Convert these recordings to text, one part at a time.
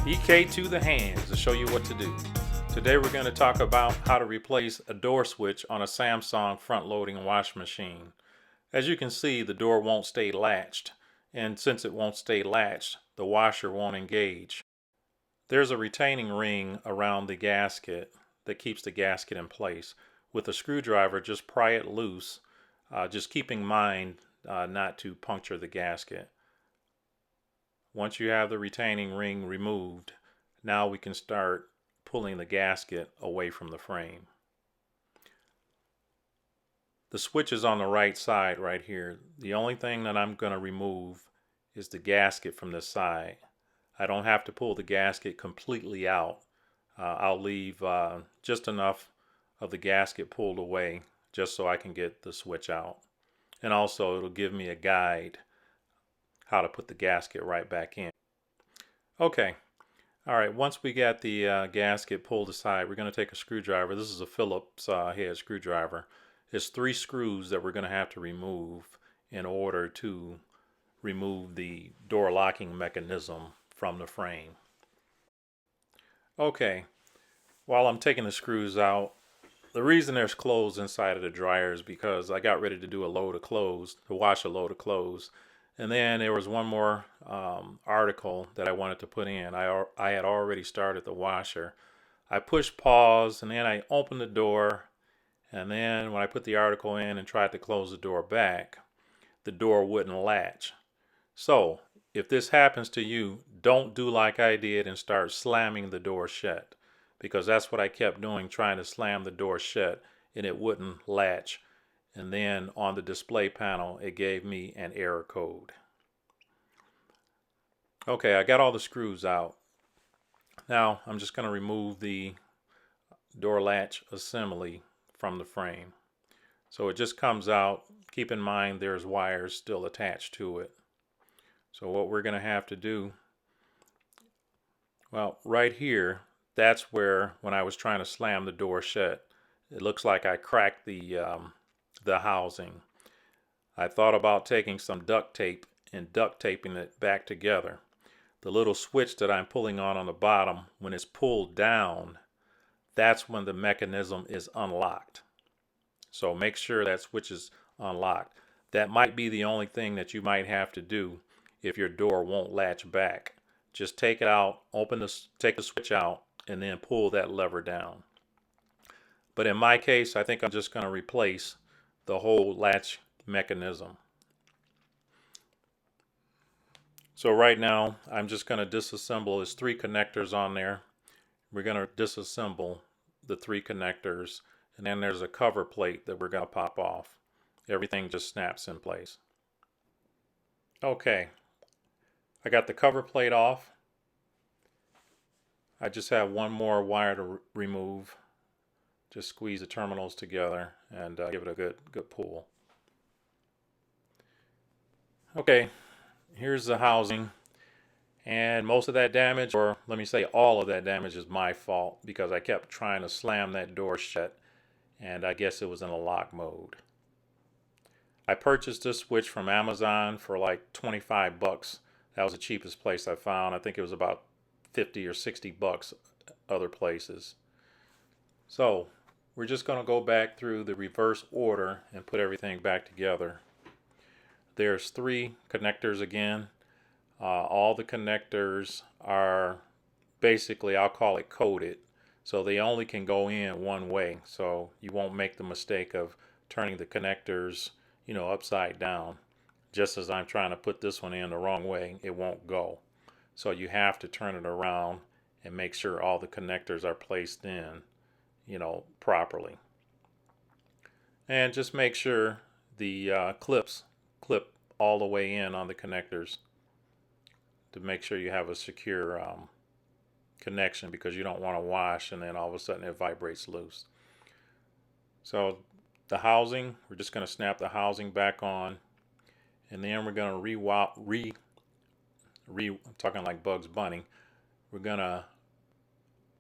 EK to the hands to show you what to do. Today we're going to talk about how to replace a door switch on a Samsung front-loading washing machine. As you can see, the door won't stay latched, and since it won't stay latched, the washer won't engage. There's a retaining ring around the gasket that keeps the gasket in place. With a screwdriver, just pry it loose, just keep in mind not to puncture the gasket. Once you have the retaining ring removed, now we can start pulling the gasket away from the frame. The switch is on the right side right here. The only thing that I'm going to remove is the gasket from this side. I don't have to pull the gasket completely out. I'll leave just enough of the gasket pulled away just so I can get the switch out. And also it'll give me a guide how to put the gasket right back in. Okay, alright, once we got the gasket pulled aside, we're going to take a screwdriver. This is a Phillips head screwdriver. It's 3 screws that we're going to have to remove in order to remove the door locking mechanism from the frame. Okay, while I'm taking the screws out, the reason there's clothes inside of the dryer is because I got ready to do a load of clothes, to wash a load of clothes. And then there was one more article that I wanted to put in. I had already started the washer. I pushed pause and then I opened the door, and then when I put the article in and tried to close the door back, the door wouldn't latch. So if this happens to you, don't do like I did and start slamming the door shut, because that's what I kept doing, trying to slam the door shut, and it wouldn't latch. And then on the display panel it gave me an error code. Okay, I got all the screws out. Now I'm just going to remove the door latch assembly from the frame. So it just comes out. Keep in mind there's wires still attached to it. So what we're going to have to do, well, right here, that's where when I was trying to slam the door shut, it looks like I cracked the housing. I thought about taking some duct tape and duct taping it back together. The little switch that I'm pulling on the bottom, when it's pulled down, that's when the mechanism is unlocked. So make sure that switch is unlocked. That might be the only thing that you might have to do if your door won't latch back. Just take it out, take the switch out, and then pull that lever down. But in my case, I think I'm just going to replace the whole latch mechanism. So right now I'm just going to disassemble. There's 3 connectors on there. We're going to disassemble the 3 connectors, and then there's a cover plate that we're going to pop off. Everything just snaps in place. Okay, I got the cover plate off. I just have one more wire to remove. Just squeeze the terminals together and give it a good pull. Okay, here's the housing, and most of that damage, or let me say all of that damage, is my fault because I kept trying to slam that door shut, and I guess it was in a lock mode. I purchased this switch from Amazon for like 25 bucks. That was the cheapest place I found. I think it was about 50 or 60 bucks other places. So we're just going to go back through the reverse order and put everything back together. There's 3 connectors again. All the connectors are basically, I'll call it coded, so they only can go in one way, so you won't make the mistake of turning the connectors, upside down. Just as I'm trying to put this one in the wrong way, it won't go. So you have to turn it around and make sure all the connectors are placed in, properly. And just make sure the clips clip all the way in on the connectors to make sure you have a secure connection, because you don't want to wash and then all of a sudden it vibrates loose. So the housing, we're just going to snap the housing back on, and then we're going to I'm talking like Bugs Bunny, we're going to,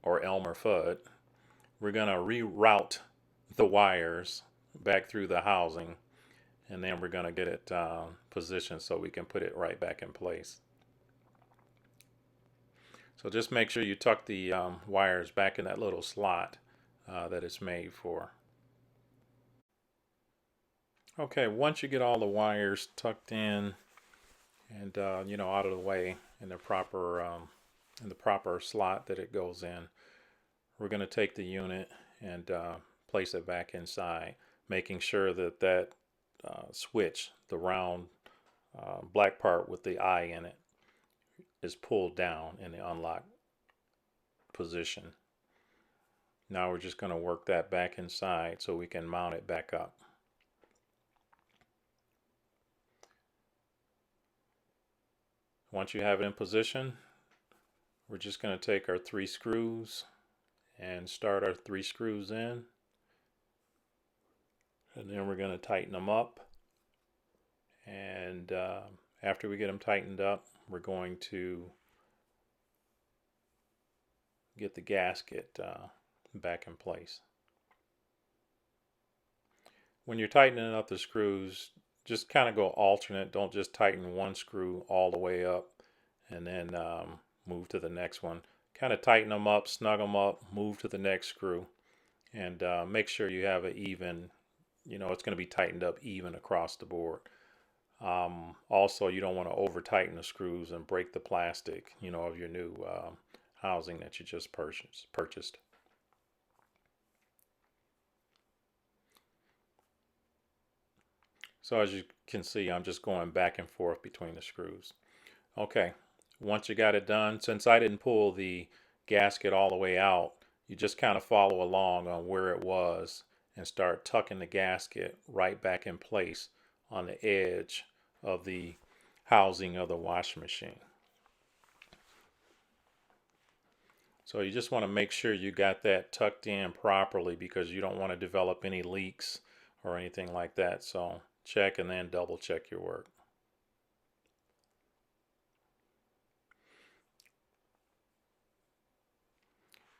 or Elmer Fudd, we're going to reroute the wires back through the housing, and then we're going to get it positioned so we can put it right back in place. So just make sure you tuck the wires back in that little slot that it's made for. Okay, once you get all the wires tucked in and out of the way in the proper slot that it goes in, we're going to take the unit and place it back inside, making sure that that switch, the round black part with the eye in it, is pulled down in the unlock position. Now we're just going to work that back inside so we can mount it back up. Once you have it in position, we're just going to take our 3 screws and start our 3 screws in, and then we're going to tighten them up. And after we get them tightened up, we're going to get the gasket back in place. When you're tightening up the screws, just kind of go alternate. Don't just tighten one screw all the way up and then move to the next one. Kind of tighten them up, snug them up, move to the next screw, and make sure you have an even, it's going to be tightened up even across the board. Also, you don't want to over tighten the screws and break the plastic, of your new housing that you just purchased. So as you can see, I'm just going back and forth between the screws. Okay, once you got it done, since I didn't pull the gasket all the way out, you just kind of follow along on where it was and start tucking the gasket right back in place on the edge of the housing of the washing machine. So you just want to make sure you got that tucked in properly because you don't want to develop any leaks or anything like that. So check and then double check your work.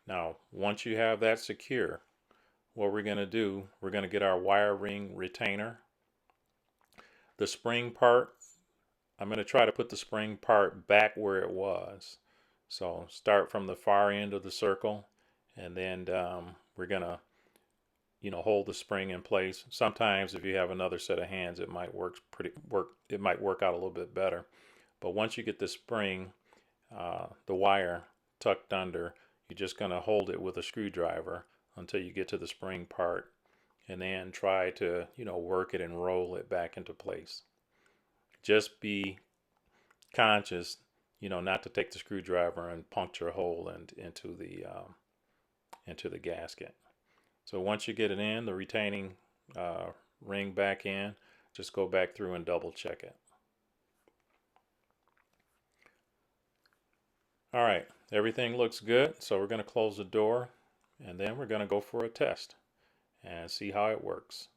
Now, once you have that secure, what we're going to do, we're going to get our wire ring retainer. The spring part, I'm going to try to put the spring part back where it was. So start from the far end of the circle, and then we're going to hold the spring in place. Sometimes if you have another set of hands, it might work out a little bit better. But once you get the spring, the wire tucked under, you're just going to hold it with a screwdriver until you get to the spring part, and then try to work it and roll it back into place. Just be conscious not to take the screwdriver and puncture a hole into the gasket. So once you get it in, the retaining ring back in, just go back through and double check it. All right, everything looks good, so we're going to close the door and then we're going to go for a test and see how it works.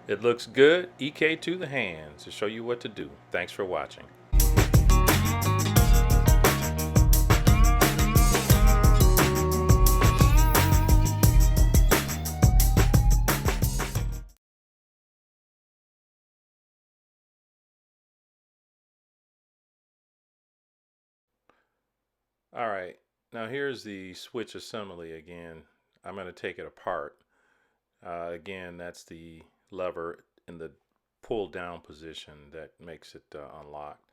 It looks good. EK to the hands to show you what to do. Thanks for watching. All right, now here's the switch assembly again. I'm going to take it apart. Again, that's the lever in the pull down position that makes it unlocked.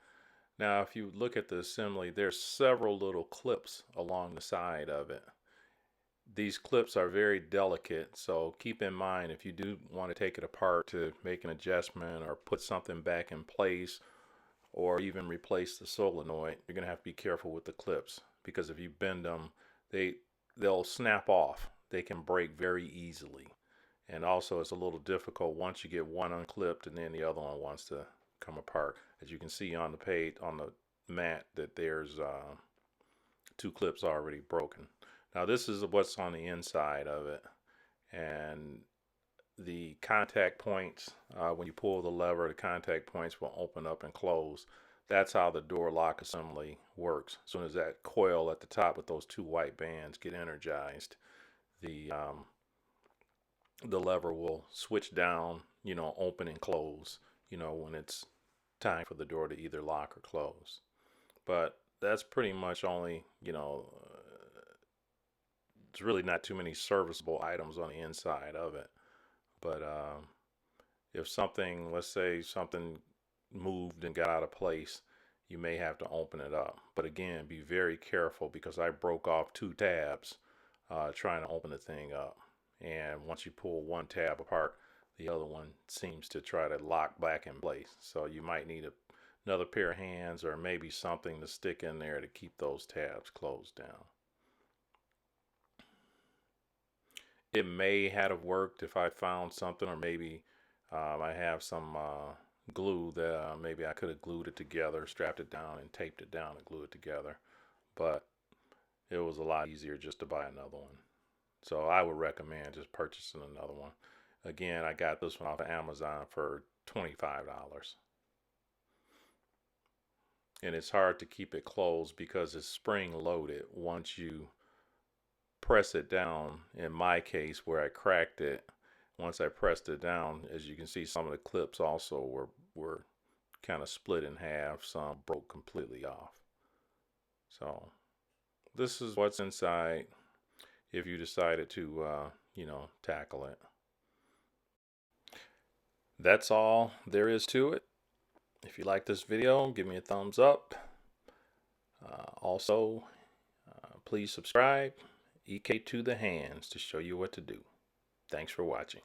Now, if you look at the assembly, there's several little clips along the side of it. These clips are very delicate, so keep in mind if you do want to take it apart to make an adjustment or put something back in place or even replace the solenoid, you're going to have to be careful with the clips because if you bend them, they'll snap off. They can break very easily. And also it's a little difficult once you get one unclipped and then the other one wants to come apart. As you can see on the page, on the mat, that there's 2 clips already broken. Now this is what's on the inside of it, and the contact points, when you pull the lever, the contact points will open up and close. That's how the door lock assembly works. As soon as that coil at the top with those 2 white bands get energized, the the lever will switch down, open and close, when it's time for the door to either lock or close. But that's pretty much only, it's really not too many serviceable items on the inside of it. But if something, let's say something moved and got out of place, you may have to open it up. But again, be very careful because I broke off 2 tabs trying to open the thing up. And once you pull one tab apart, the other one seems to try to lock back in place. So you might need another pair of hands or maybe something to stick in there to keep those tabs closed down. It may have worked if I found something, or maybe I have some glue that maybe I could have glued it together, strapped it down and taped it down and glue it together. But it was a lot easier just to buy another one. So I would recommend just purchasing another one. Again, I got this one off of Amazon for $25. And it's hard to keep it closed because it's spring loaded. Once you press it down, in my case where I cracked it, once I pressed it down, as you can see, some of the clips also were kind of split in half. Some broke completely off. So this is what's inside if you decided to, tackle it. That's all there is to it. If you like this video, give me a thumbs up. Also, please subscribe. EK to the hands to show you what to do. Thanks for watching.